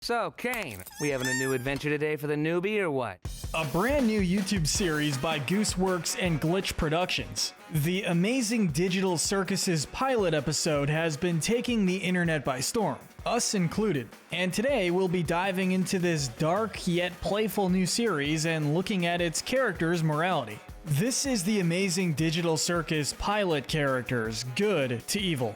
So, Caine, we having a new adventure today for the newbie or what? A brand new YouTube series by Gooseworx and GLITCH Productions. The Amazing Digital Circus's pilot episode has been taking the internet by storm, us included. And today we'll be diving into this dark yet playful new series and looking at its characters' morality. This is the Amazing Digital Circus pilot characters, good to evil.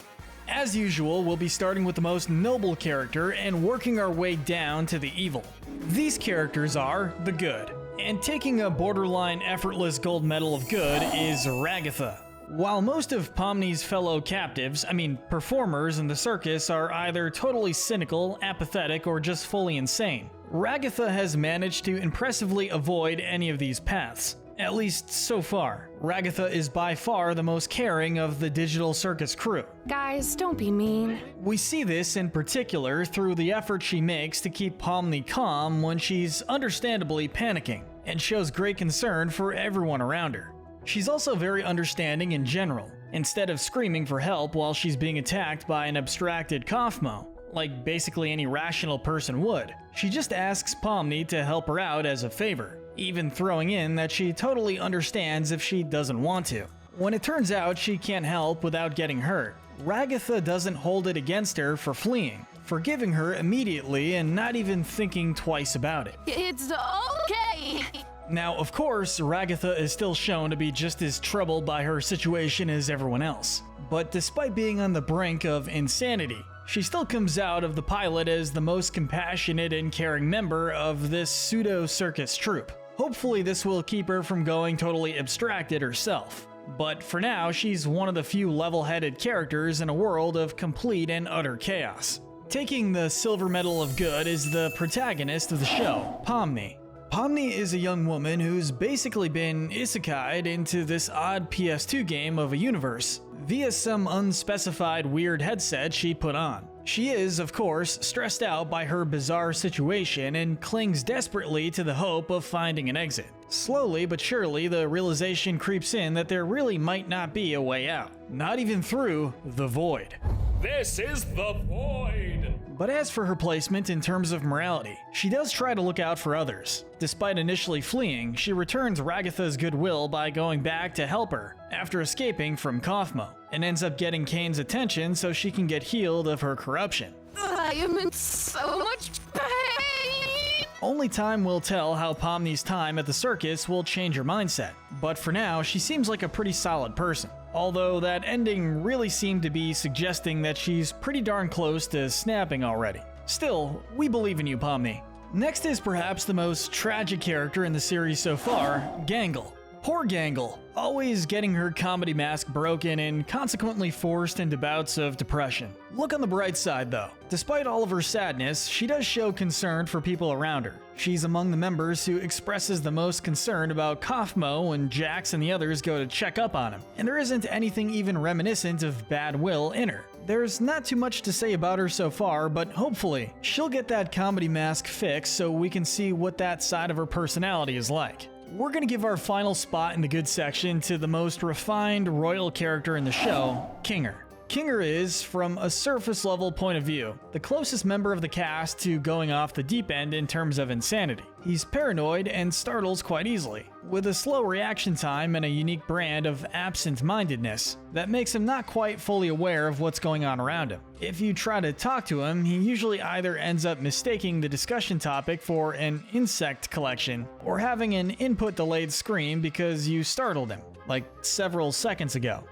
As usual, we'll be starting with the most noble character and working our way down to the evil. These characters are the good, and taking a borderline effortless gold medal of good is Ragatha. While most of Pomni's fellow captives, performers in the circus, are either totally cynical, apathetic, or just fully insane, Ragatha has managed to impressively avoid any of these paths. At least so far. Ragatha is by far the most caring of the Digital Circus crew. Guys, don't be mean. We see this in particular through the effort she makes to keep Pomni calm when she's understandably panicking, and shows great concern for everyone around her. She's also very understanding in general, instead of screaming for help while she's being attacked by an abstracted Kaufmo, like basically any rational person would. She just asks Pomni to help her out as a favor, even throwing in that she totally understands if she doesn't want to. When it turns out she can't help without getting hurt, Ragatha doesn't hold it against her for fleeing, forgiving her immediately and not even thinking twice about it. It's okay! Now, of course, Ragatha is still shown to be just as troubled by her situation as everyone else. But despite being on the brink of insanity, she still comes out of the pilot as the most compassionate and caring member of this pseudo-circus troupe. Hopefully this will keep her from going totally abstracted herself. But for now, she's one of the few level-headed characters in a world of complete and utter chaos. Taking the silver medal of good is the protagonist of the show, Pomni. Pomni is a young woman who's basically been isekai'd into this odd PS2 game of a universe via some unspecified weird headset she put on. She is, of course, stressed out by her bizarre situation and clings desperately to the hope of finding an exit. Slowly but surely, the realization creeps in that there really might not be a way out, not even through the void. This is the void! But as for her placement in terms of morality, she does try to look out for others. Despite initially fleeing, she returns Ragatha's goodwill by going back to help her after escaping from Kaufmo, and ends up getting Caine's attention so she can get healed of her corruption. I am in so much pain! Only time will tell how Pomni's time at the circus will change her mindset, but for now, she seems like a pretty solid person. Although that ending really seemed to be suggesting that she's pretty darn close to snapping already. Still, we believe in you, Pomni. Next is perhaps the most tragic character in the series so far, Gangle. Poor Gangle, always getting her comedy mask broken and consequently forced into bouts of depression. Look on the bright side though. Despite all of her sadness, she does show concern for people around her. She's among the members who expresses the most concern about Kaufmo when Jax and the others go to check up on him, and there isn't anything even reminiscent of bad will in her. There's not too much to say about her so far, but hopefully, she'll get that comedy mask fixed so we can see what that side of her personality is like. We're gonna give our final spot in the good section to the most refined royal character in the show, Kinger. Kinger is, from a surface level point of view, the closest member of the cast to going off the deep end in terms of insanity. He's paranoid and startles quite easily, with a slow reaction time and a unique brand of absent-mindedness that makes him not quite fully aware of what's going on around him. If you try to talk to him, he usually either ends up mistaking the discussion topic for an insect collection, or having an input-delayed scream because you startled him, like several seconds ago.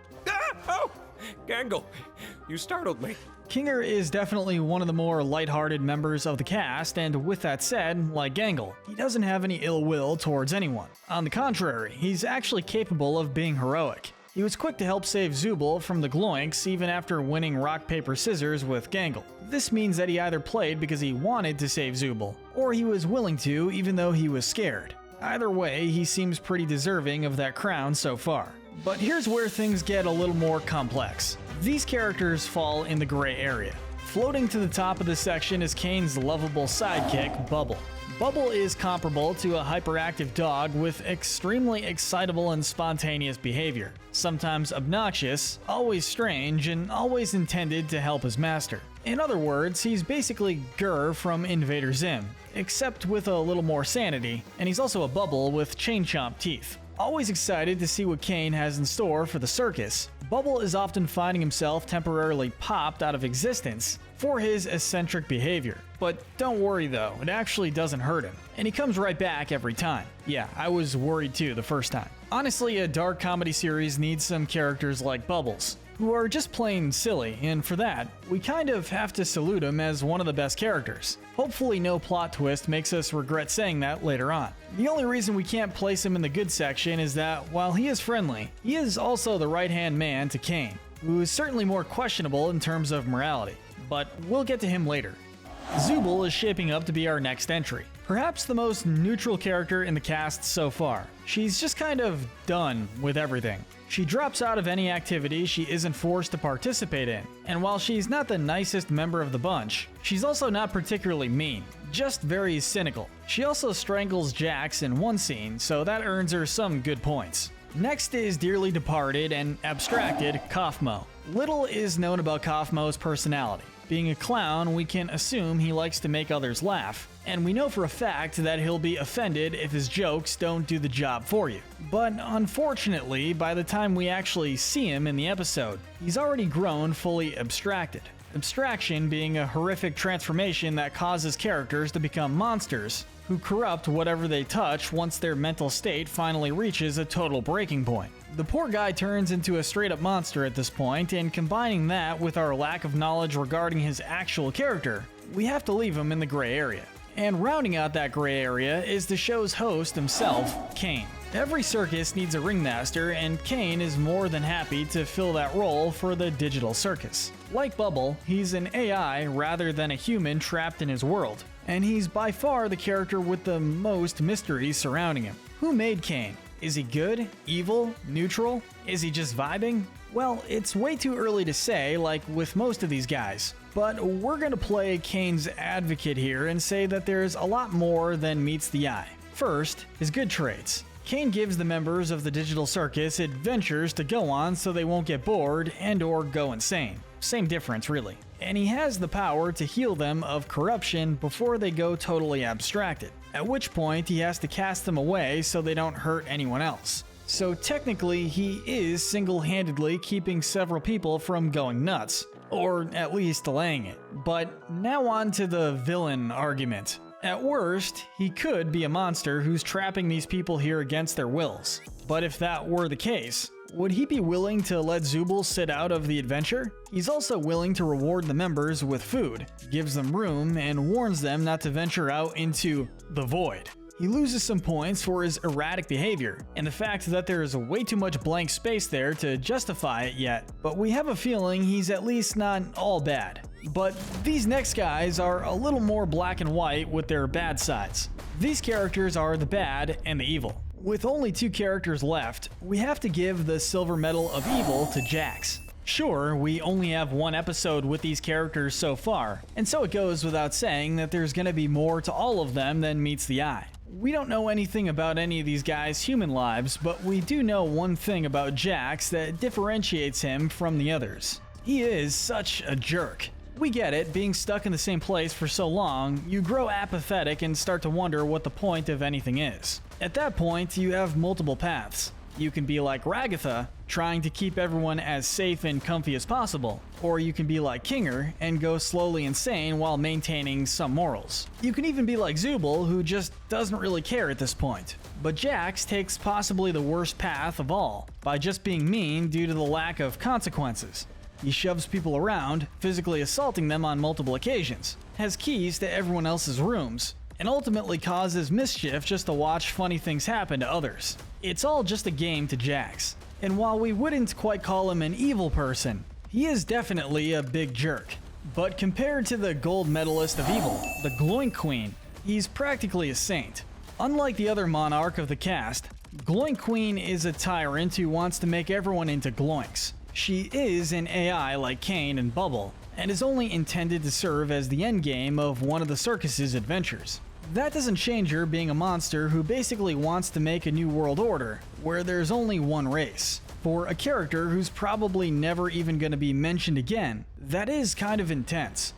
Oh! Gangle, you startled me. Kinger is definitely one of the more lighthearted members of the cast, and with that said, like Gangle, he doesn't have any ill will towards anyone. On the contrary, he's actually capable of being heroic. He was quick to help save Zubul from the Gloinks even after winning rock, paper, scissors with Gangle. This means that he either played because he wanted to save Zubul, or he was willing to even though he was scared. Either way, he seems pretty deserving of that crown so far. But here's where things get a little more complex. These characters fall in the gray area. Floating to the top of the section is Caine's lovable sidekick, Bubble. Bubble is comparable to a hyperactive dog with extremely excitable and spontaneous behavior, sometimes obnoxious, always strange, and always intended to help his master. In other words, he's basically Gur from Invader Zim, except with a little more sanity, and he's also a Bubble with chain chomp teeth. Always excited to see what Caine has in store for the circus, Bubble is often finding himself temporarily popped out of existence for his eccentric behavior. But don't worry though, it actually doesn't hurt him, and he comes right back every time. Yeah, I was worried too the first time. Honestly, a dark comedy series needs some characters like Bubbles, who are just plain silly, and for that, we kind of have to salute him as one of the best characters. Hopefully no plot twist makes us regret saying that later on. The only reason we can't place him in the good section is that, while he is friendly, he is also the right-hand man to Caine, who is certainly more questionable in terms of morality, but we'll get to him later. Zooble is shaping up to be our next entry. Perhaps the most neutral character in the cast so far. She's just kind of done with everything. She drops out of any activity she isn't forced to participate in, and while she's not the nicest member of the bunch, she's also not particularly mean, just very cynical. She also strangles Jax in one scene, so that earns her some good points. Next is dearly departed and abstracted Kaufmo. Little is known about Kaufmo's personality. Being a clown, we can assume he likes to make others laugh, and we know for a fact that he'll be offended if his jokes don't do the job for you. But unfortunately, by the time we actually see him in the episode, he's already grown fully abstracted. Abstraction being a horrific transformation that causes characters to become monsters who corrupt whatever they touch once their mental state finally reaches a total breaking point. The poor guy turns into a straight-up monster at this point, and combining that with our lack of knowledge regarding his actual character, we have to leave him in the gray area. And rounding out that gray area is the show's host himself, Caine. Every circus needs a ringmaster, and Caine is more than happy to fill that role for the digital circus. Like Bubble, he's an AI rather than a human trapped in his world, and he's by far the character with the most mystery surrounding him. Who made Caine? Is he good, evil, neutral? Is he just vibing? Well, it's way too early to say, like with most of these guys. But we're gonna play Caine's advocate here and say that there's a lot more than meets the eye. First, his good traits. Caine gives the members of the digital circus adventures to go on so they won't get bored and or go insane. Same difference, really. And he has the power to heal them of corruption before they go totally abstracted, at which point he has to cast them away so they don't hurt anyone else. So technically, he is single-handedly keeping several people from going nuts, or at least delaying it. But now on to the villain argument. At worst, he could be a monster who's trapping these people here against their wills. But if that were the case, would he be willing to let Zooble sit out of the adventure? He's also willing to reward the members with food, gives them room, and warns them not to venture out into the void. He loses some points for his erratic behavior, and the fact that there is way too much blank space there to justify it yet, but we have a feeling he's at least not all bad. But these next guys are a little more black and white with their bad sides. These characters are the bad and the evil. With only 2 characters left, we have to give the silver medal of evil to Jax. Sure, we only have 1 episode with these characters so far, and so it goes without saying that there's gonna be more to all of them than meets the eye. We don't know anything about any of these guys' human lives, but we do know one thing about Jax that differentiates him from the others. He is such a jerk. We get it, being stuck in the same place for so long, you grow apathetic and start to wonder what the point of anything is. At that point, you have multiple paths. You can be like Ragatha, trying to keep everyone as safe and comfy as possible, or you can be like Kinger and go slowly insane while maintaining some morals. You can even be like Zooble, who just doesn't really care at this point. But Jax takes possibly the worst path of all, by just being mean due to the lack of consequences. He shoves people around, physically assaulting them on multiple occasions, has keys to everyone else's rooms, and ultimately causes mischief just to watch funny things happen to others. It's all just a game to Jax. And while we wouldn't quite call him an evil person, he is definitely a big jerk. But compared to the gold medalist of evil, the Gloink Queen, he's practically a saint. Unlike the other monarch of the cast, Gloink Queen is a tyrant who wants to make everyone into gloinks. She is an AI like Caine and Bubble, and is only intended to serve as the endgame of one of the circus's adventures. That doesn't change her being a monster who basically wants to make a new world order, where there's only one race. For a character who's probably never even going to be mentioned again, that is kind of intense.